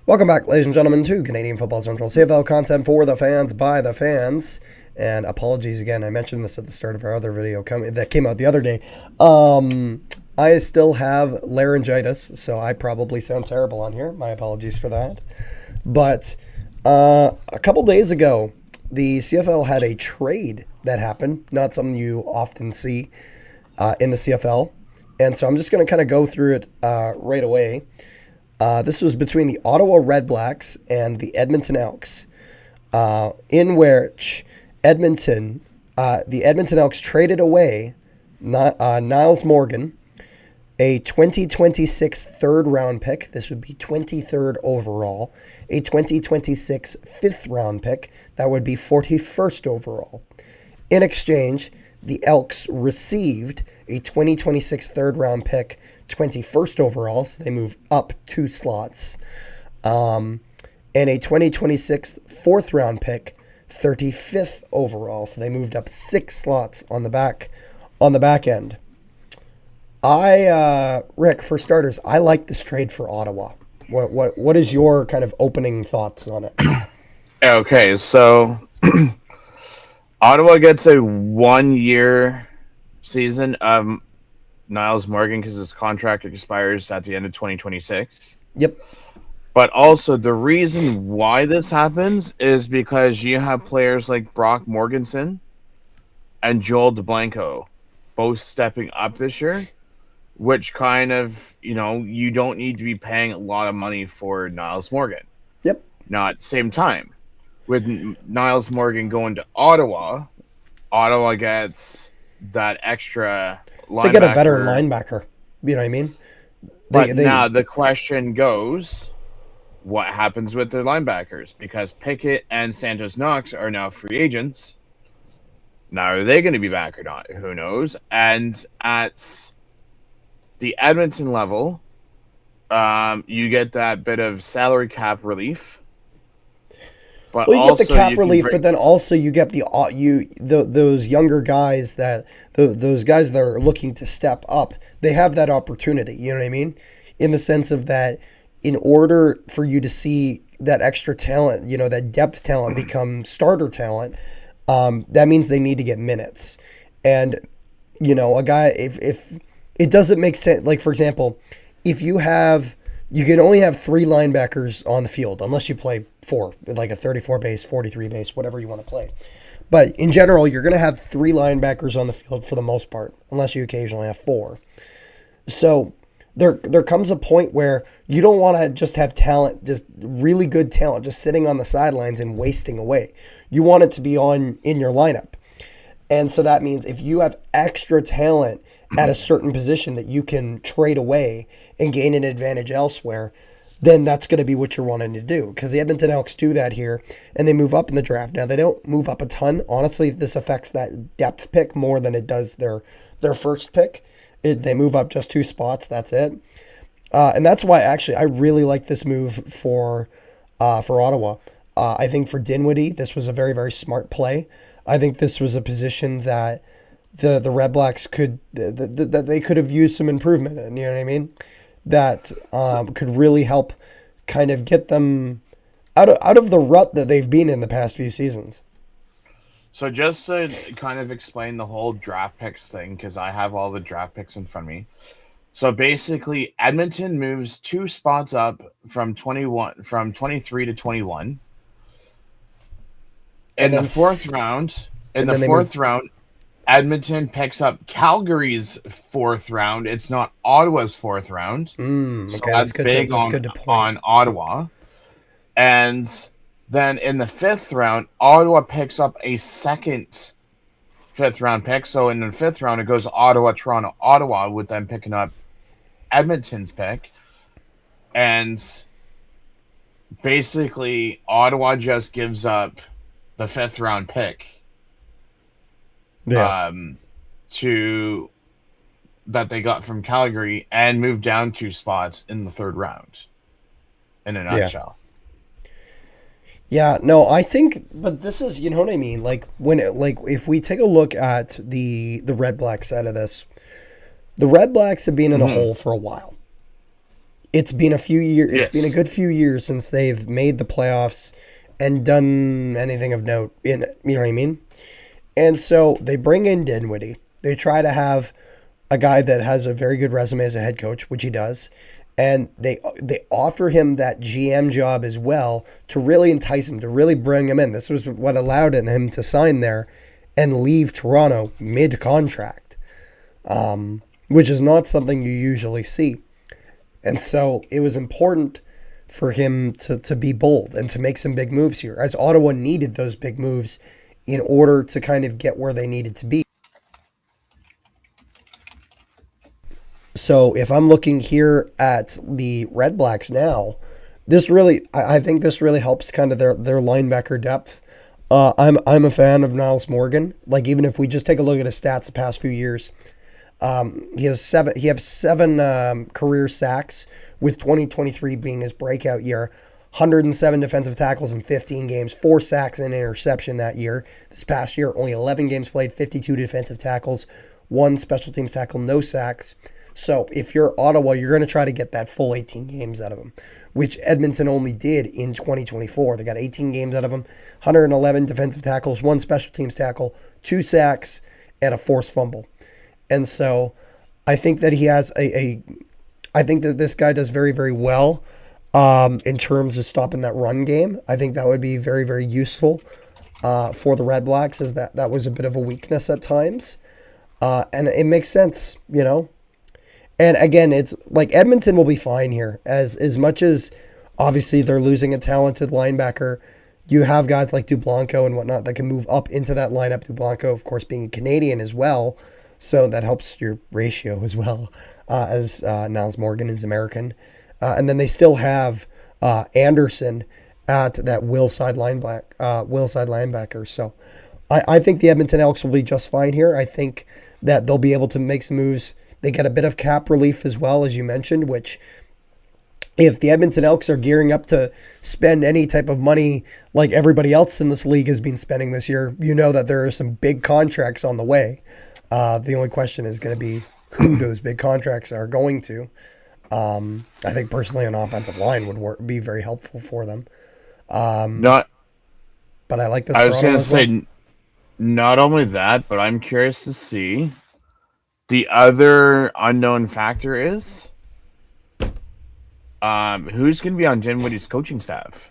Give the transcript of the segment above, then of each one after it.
Welcome back, ladies and gentlemen, to Canadian Football Central CFL content for the fans by the fans. And apologies again, I mentioned this at the start of our other video that came out the other day. I still have laryngitis, so I probably sound terrible on here. My apologies for that. But a couple days ago, the CFL had a trade that happened, not something you often see in the CFL. And so I'm just going to kind of go through it right away. This was between the Ottawa Redblacks and the Edmonton Elks, in which the Edmonton Elks traded away Nyles Morgan, a 2026 third-round pick. This would be 23rd overall. A 2026 fifth-round pick. That would be 41st overall. In exchange, the Elks received a 2026 third-round pick, 21st overall, so they move up 2 slots, and a 2026 fourth-round pick, 35th overall, so they moved up 6 slots on the back end. Rick, for starters, I like this trade for Ottawa. What is your kind of opening thoughts on it? Okay, so Ottawa gets a 1-year season of Nyles Morgan because his contract expires at the end of 2026. Yep. But also the reason why this happens is because you have players like Brock Morgensen and Joel DeBlanco both stepping up this year, which kind of, you don't need to be paying a lot of money for Nyles Morgan. Yep. Now, at the same time, with Nyles Morgan going to Ottawa gets that extra linebacker. They get a better linebacker. You know what I mean? Now the question goes, what happens with the linebackers? Because Pickett and Santos Knox are now free agents. Now, are they going to be back or not? Who knows? And at the Edmonton level, you get that bit of salary cap relief. But you get the cap relief, but then also you get those younger guys those guys that are looking to step up. They have that opportunity. You know what I mean? In the sense of that, in order for you to see that extra talent, that depth talent become starter talent, that means they need to get minutes. And a guy, if it doesn't make sense, like for example, if you can only have 3 linebackers on the field unless you play 4, like a 34 base, 43 base, whatever you want to play. But in general, you're going to have 3 linebackers on the field for the most part, unless you occasionally have 4. So there comes a point where you don't want to just have talent, just really good talent, just sitting on the sidelines and wasting away. You want it to be in your lineup. And so that means if you have extra talent at a certain position that you can trade away and gain an advantage elsewhere, then that's going to be what you're wanting to do. Because the Edmonton Elks do that here, and they move up in the draft. Now, they don't move up a ton. Honestly, this affects that depth pick more than it does their first pick. They move up just 2 spots. That's it. And that's why, actually, I really like this move for Ottawa. I think for Dinwiddie, this was a very, very smart play. I think this was a position that the Redblacks that they could have used some improvement in, you know what I mean? That could really help kind of get them out of the rut that they've been in the past few seasons. So just to kind of explain the whole draft picks thing, because I have all the draft picks in front of me. So basically, Edmonton moves 2 spots up from 23 to 21. In the fourth round, Edmonton picks up Calgary's 4th round. It's not Ottawa's 4th round. So that's big on Ottawa. And then in the 5th round, Ottawa picks up a second 5th round pick. So in the 5th round, it goes Ottawa, Toronto, Ottawa, with them picking up Edmonton's pick. And basically, Ottawa just gives up the 5th round pick. Yeah. That they got from Calgary and moved down 2 spots in the 3rd round. In a nutshell. Yeah, no, I think, but this is, you know what I mean? Like like if we take a look at the Red Black side of this, the Red Blacks have been in a Mm-hmm. hole for a while. It's been a few years. It's been a Yes. good few years since they've made the playoffs and done anything of note in it. You know what I mean? And so they bring in Dinwiddie. They try to have a guy that has a very good resume as a head coach, which he does, and they offer him that GM job as well to really entice him, to really bring him in. This was what allowed him to sign there and leave Toronto mid contract, which is not something you usually see. And so it was important for him to be bold and to make some big moves here, as Ottawa needed those big moves in order to kind of get where they needed to be. So if I'm looking here at the Red Blacks now, this really, I think this really helps kind of their linebacker depth. I'm a fan of Nyles Morgan. Like even if we just take a look at his stats the past few years, he has seven. He has seven career sacks, with 2023 being his breakout year. 107 defensive tackles in 15 games, 4 sacks and interception that year. This past year, only 11 games played, 52 defensive tackles, 1 special teams tackle, no sacks. So if you're Ottawa, you're going to try to get that full 18 games out of him, which Edmonton only did in 2024. They got 18 games out of him, 111 defensive tackles, 1 special teams tackle, 2 sacks, and a forced fumble. And so I think that he has I think that this guy does very, very well in terms of stopping that run game. I think that would be very, very useful for the Red Blacks, as that was a bit of a weakness at times. And it makes sense, you know. And again, it's like Edmonton will be fine here, as much as obviously they're losing a talented linebacker. You have guys like Dublanco and whatnot that can move up into that lineup. Dublanco, of course, being a Canadian as well, so that helps your ratio as well, as Niles Morgan is American. And then they still have Anderson at that will side linebacker. So I think the Edmonton Elks will be just fine here. I think that they'll be able to make some moves. They get a bit of cap relief as well, as you mentioned, which if the Edmonton Elks are gearing up to spend any type of money like everybody else in this league has been spending this year, you know that there are some big contracts on the way. The only question is going to be who those big contracts are going to. I think personally an offensive line would be very helpful for them. Not. But I like this I for was Ottawa going to as well. say, not only that, but I'm curious to see the other unknown factor is who's going to be on Dinwiddie's coaching staff.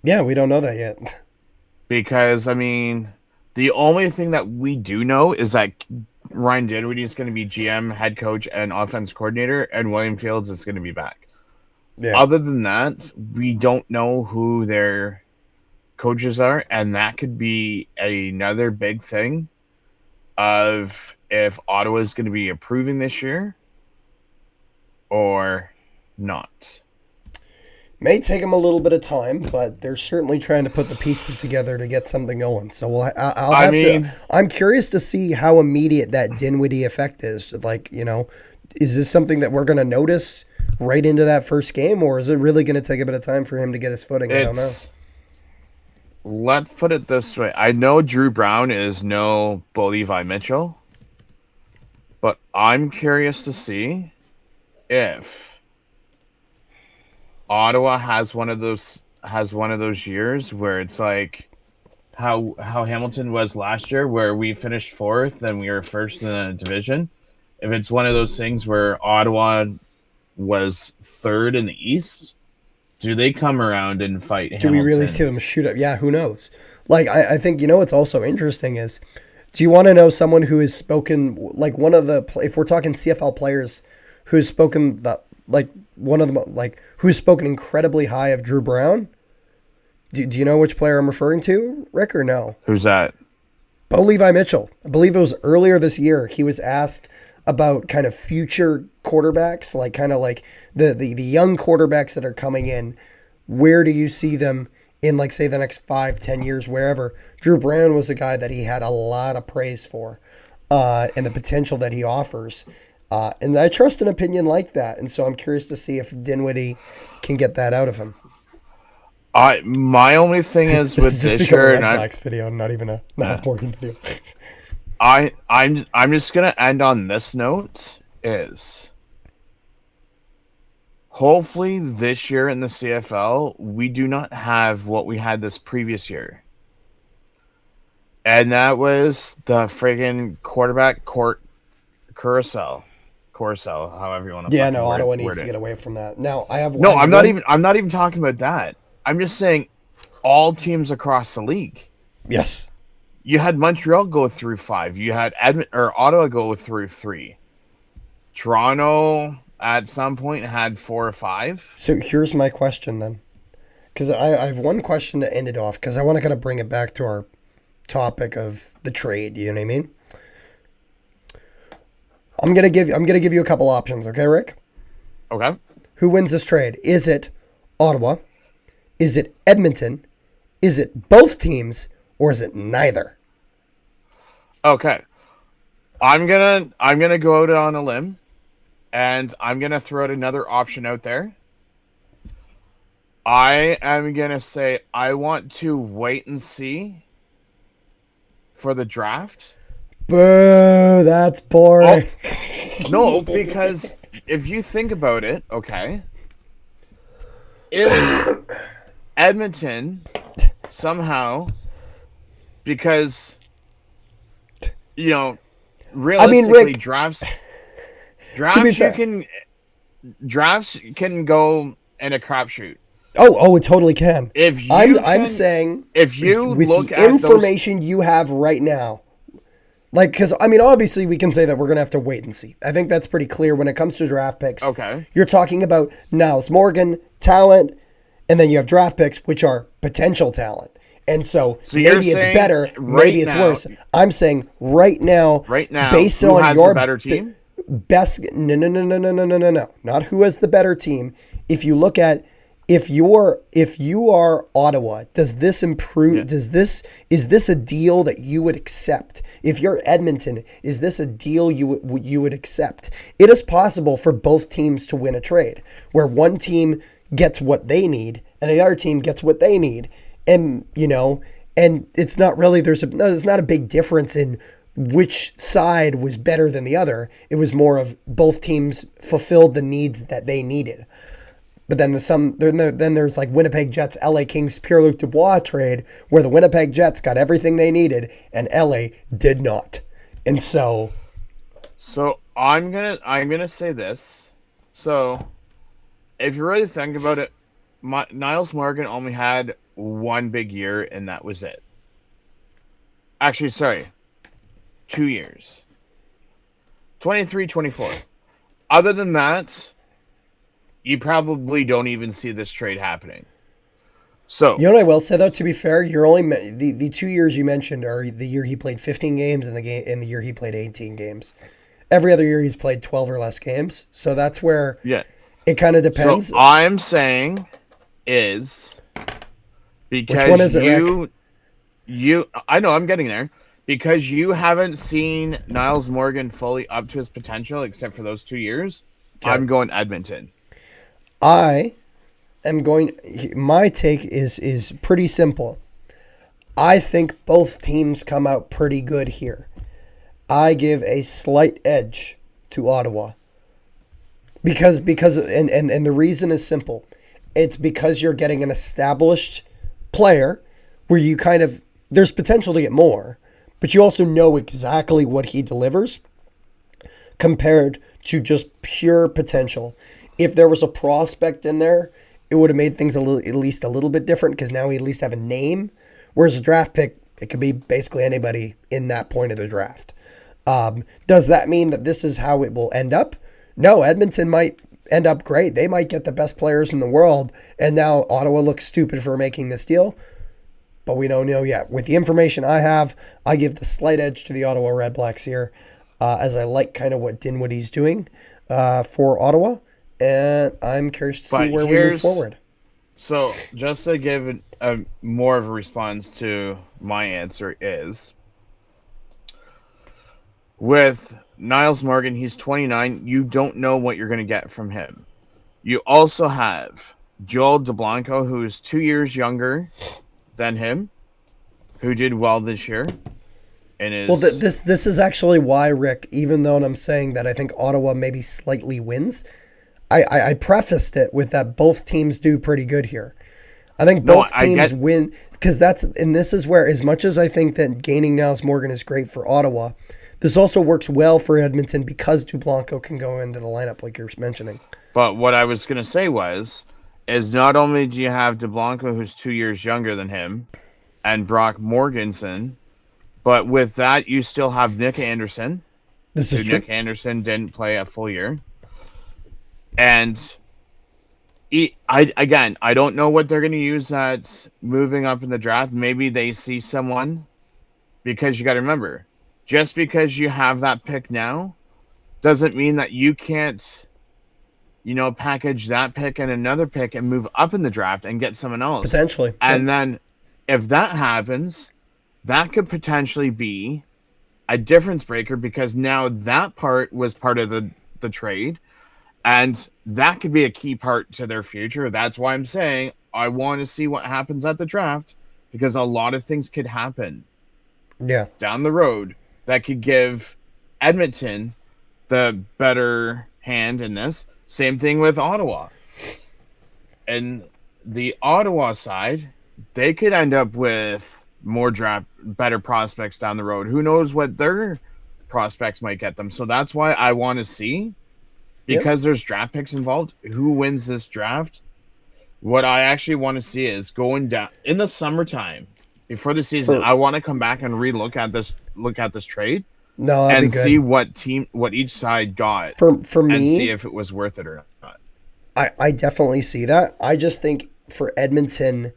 Yeah, we don't know that yet. Because, I mean, the only thing that we do know is that Ryan Dinwiddie is going to be GM, head coach, and offense coordinator, and William Fields is going to be back. Yeah. Other than that, we don't know who their coaches are, and that could be another big thing of if Ottawa is going to be improving this year or not. May take them a little bit of time, but they're certainly trying to put the pieces together to get something going. So I'm curious to see how immediate that Dinwiddie effect is. Like, you know, is this something that we're going to notice right into that first game, or is it really going to take a bit of time for him to get his footing? I don't know. Let's put it this way. I know Drew Brown is no Levi Mitchell, but I'm curious to see if Ottawa has one of those years where it's like how Hamilton was last year, where we finished 4th and we were first in the division. If it's one of those things where Ottawa was 3rd in the East, do they come around and fight Hamilton? Do we really see them shoot up? Yeah, who knows? Like, I think, you know, what's also interesting is, do you want to know someone who has spoken, like one of the, if we're talking CFL players who's spoken that, like one of them, like who's spoken incredibly high of Drew Brown? Do you know which player I'm referring to, Rick, or no? Who's that? Levi Mitchell. I believe it was earlier this year. He was asked about kind of future quarterbacks, like kind of like the young quarterbacks that are coming in. Where do you see them in, like, say, the next 5-10 years, wherever? Drew Brown was a guy that he had a lot of praise for, and the potential that he offers. And I trust an opinion like that. And so I'm curious to see if Dinwiddie can get that out of him. My only thing is this with has just this become a year, Red Blacks video, not even a Nyles Morgan video. I'm just gonna end on this note is hopefully this year in the CFL we do not have what we had this previous year. And that was the friggin' quarterback Carousel, however you want to fucking Ottawa word needs to it. get away from that. Now I have No, I'm not even talking about that. I'm just saying all teams across the league. Yes. You had Montreal go through 5. You had Ottawa go through 3. Toronto at some point had 4 or 5. So here's my question then, because I have one question to end it off, because I want to kind of bring it back to our topic of the trade. You know what I mean? I'm gonna give you a couple options, okay, Rick? Okay. Who wins this trade? Is it Ottawa? Is it Edmonton? Is it both teams? Or is it neither? Okay. I'm gonna go out on a limb, and I'm gonna throw out another option out there. I am gonna say I want to wait and see for the draft. Boo, that's boring. Oh, no, because if you think about it, okay, if Edmonton somehow, because realistically, Rick, drafts drafts can go in a crapshoot. Oh, it totally can. I'm saying if you with look the at information you have right now, like, because obviously we can say that we're gonna have to wait and see. I think that's pretty clear when it comes to draft picks. Okay, you're talking about Nyles Morgan talent, and then you have draft picks which are potential talent. And so maybe it's better, maybe it's worse. I'm saying right now, based who on has your the better team? Best no, not who has the better team. If you look at if you are Ottawa, does this improve? Yeah. Is this a deal that you would accept? If you're Edmonton, is this a deal you would accept? It is possible for both teams to win a trade where one team gets what they need and the other team gets what they need, and and it's not really there's not a big difference in which side was better than the other. It was more of both teams fulfilled the needs that they needed. But then there's like Winnipeg Jets, LA Kings, Pierre-Luc Dubois trade where the Winnipeg Jets got everything they needed and LA did not. And so I'm gonna say this. So if you really think about it, Nyles Morgan only had one big year and that was it. Actually, sorry. 2 years. 23-24. Other than that, you probably don't even see this trade happening. So you know what I will say though, to be fair, you're only the 2 years you mentioned are the year he played 15 games and the year he played 18 games. Every other year he's played 12 or less games. So that's where it kind of depends. So I'm saying is because which one is it, Rick? I know I'm getting there. Because you haven't seen Nyles Morgan fully up to his potential except for those 2 years, okay. I'm going Edmonton. My take is pretty simple. I think both teams come out pretty good here. I give a slight edge to Ottawa. Because the reason is simple. It's because you're getting an established player where you kind of there's potential to get more. But you also know exactly what he delivers compared to just pure potential. If there was a prospect in there, it would have made things at least a little bit different because now we at least have a name. Whereas a draft pick, it could be basically anybody in that point of the draft. Does that mean that this is how it will end up? No, Edmonton might end up great. They might get the best players in the world, and now Ottawa looks stupid for making this deal. But we don't know yet. With the information I have, I give the slight edge to the Ottawa Redblacks here, as I like kind of what Dinwiddie's doing for Ottawa, and I'm curious to see where we move forward. So, just to give more of a response to my answer is, with Nyles Morgan, he's 29. You don't know what you're going to get from him. You also have Joel DeBlanco, who is 2 years younger than him, who did well this year. And well, this is actually why, Rick, even though I'm saying that I think Ottawa maybe slightly wins, I prefaced it with that both teams do pretty good here. I think both teams win because this is where, as much as I think that gaining Nyles Morgan is great for Ottawa, this also works well for Edmonton because DeBlanco can go into the lineup like you're mentioning. But what I was going to say is not only do you have DeBlanco, who's 2 years younger than him, and Brock Morgensen, but with that, you still have Nick Anderson. This is true. Nick Anderson didn't play a full year. And I don't know what they're going to use that moving up in the draft. Maybe they see someone, because you got to remember, just because you have that pick now doesn't mean that you can't, package that pick and another pick and move up in the draft and get someone else. Potentially. And then if that happens, that could potentially be a difference breaker because now that part was part of the trade. And that could be a key part to their future. That's why I'm saying I want to see what happens at the draft because a lot of things could happen down the road that could give Edmonton the better hand in this. Same thing with Ottawa. And the Ottawa side, they could end up with more better prospects down the road. Who knows what their prospects might get them. So that's why I want to see. Because there's draft picks involved, who wins this draft? What I actually want to see is going down in the summertime before the season. I want to come back and look at this trade, and see what each side got for me, and see if it was worth it or not. I definitely see that. I just think for Edmonton,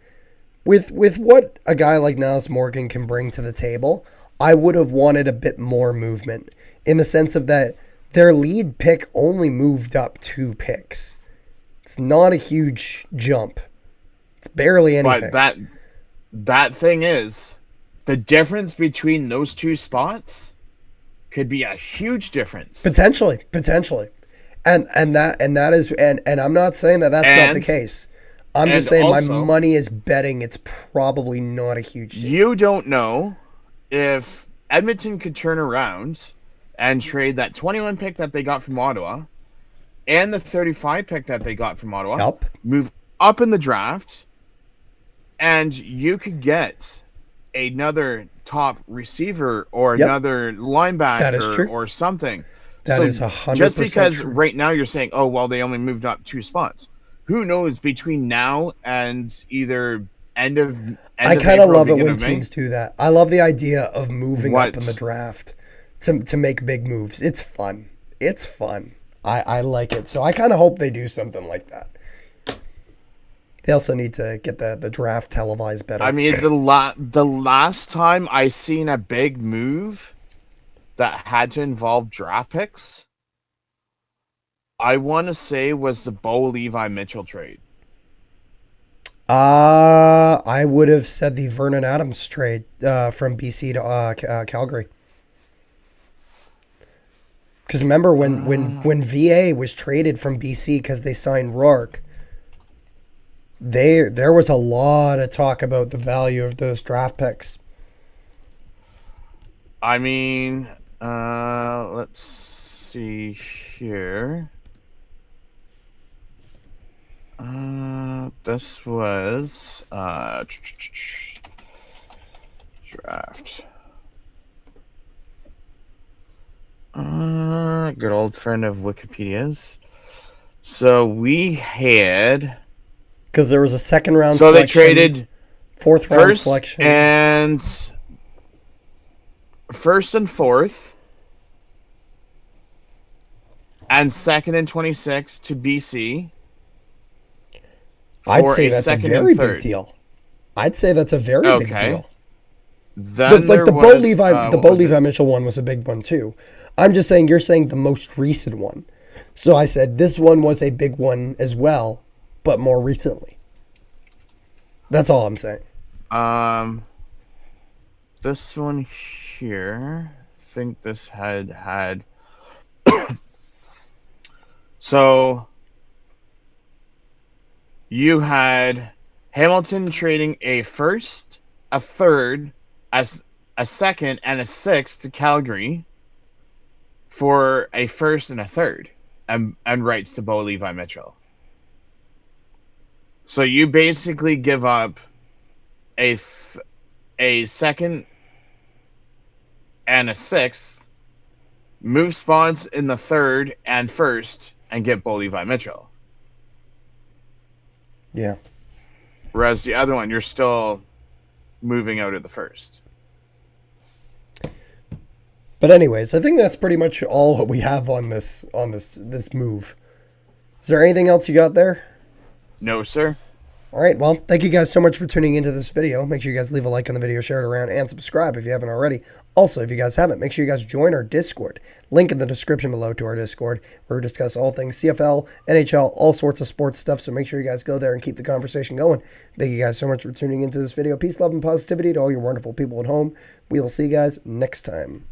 with what a guy like Nyles Morgan can bring to the table, I would have wanted a bit more movement in the sense of that. Their lead pick only moved up 2 picks. It's not a huge jump. It's barely anything. But that thing is, the difference between those 2 spots could be a huge difference. Potentially. And that is I'm not saying that that's not the case. I'm just saying also, my money is betting it's probably not a huge deal. You don't know if Edmonton could turn around and trade that 21 pick that they got from Ottawa and the 35 pick that they got from Ottawa, move up in the draft, and you could get another top receiver or another linebacker or something. That is 100% just because true. Right now you're saying, oh, well, they only moved up 2 spots. Who knows between now and either end of I kind of love it when teams do that. I love the idea of moving up in the draft. To make big moves. It's fun. I like it. So I kind of hope they do something like that. They also need to get the draft televised better. I mean, the last time I seen a big move that had to involve draft picks, I want to say was the Bo Levi Mitchell trade. I would have said the Vernon Adams trade from BC to Calgary. Because remember when VA was traded from BC because they signed Rourke, there was a lot of talk about the value of those draft picks. I mean, let's see here. This was draft. Good old friend of Wikipedia's. So we had, because there was a second round. So selection, they traded 4th round selection and 1st and 4th, and 2nd and 26 to BC. I'd say that's a very big deal. I'd say that's a very big deal. Then like the Bo Levi Mitchell one was a big one too. I'm just saying you're saying the most recent one. So I said this one was a big one as well, but more recently. That's all I'm saying. This one here, I think this had so you had Hamilton trading a first, a third, a second, and a sixth to Calgary for a first and a third, and rights to Bo Levi Mitchell. So you basically give up a second and a sixth, move spots in the third and first, and get Bo Levi Mitchell. Yeah. Whereas the other one, you're still moving out of the first. But anyways, I think that's pretty much all we have on this move. Is there anything else you got there? No, sir. All right, well, thank you guys so much for tuning into this video. Make sure you guys leave a like on the video, share it around, and subscribe if you haven't already. Also, if you guys haven't, make sure you guys join our Discord. Link in the description below to our Discord, where we discuss all things CFL, NHL, all sorts of sports stuff, so make sure you guys go there and keep the conversation going. Thank you guys so much for tuning into this video. Peace, love, and positivity to all your wonderful people at home. We will see you guys next time.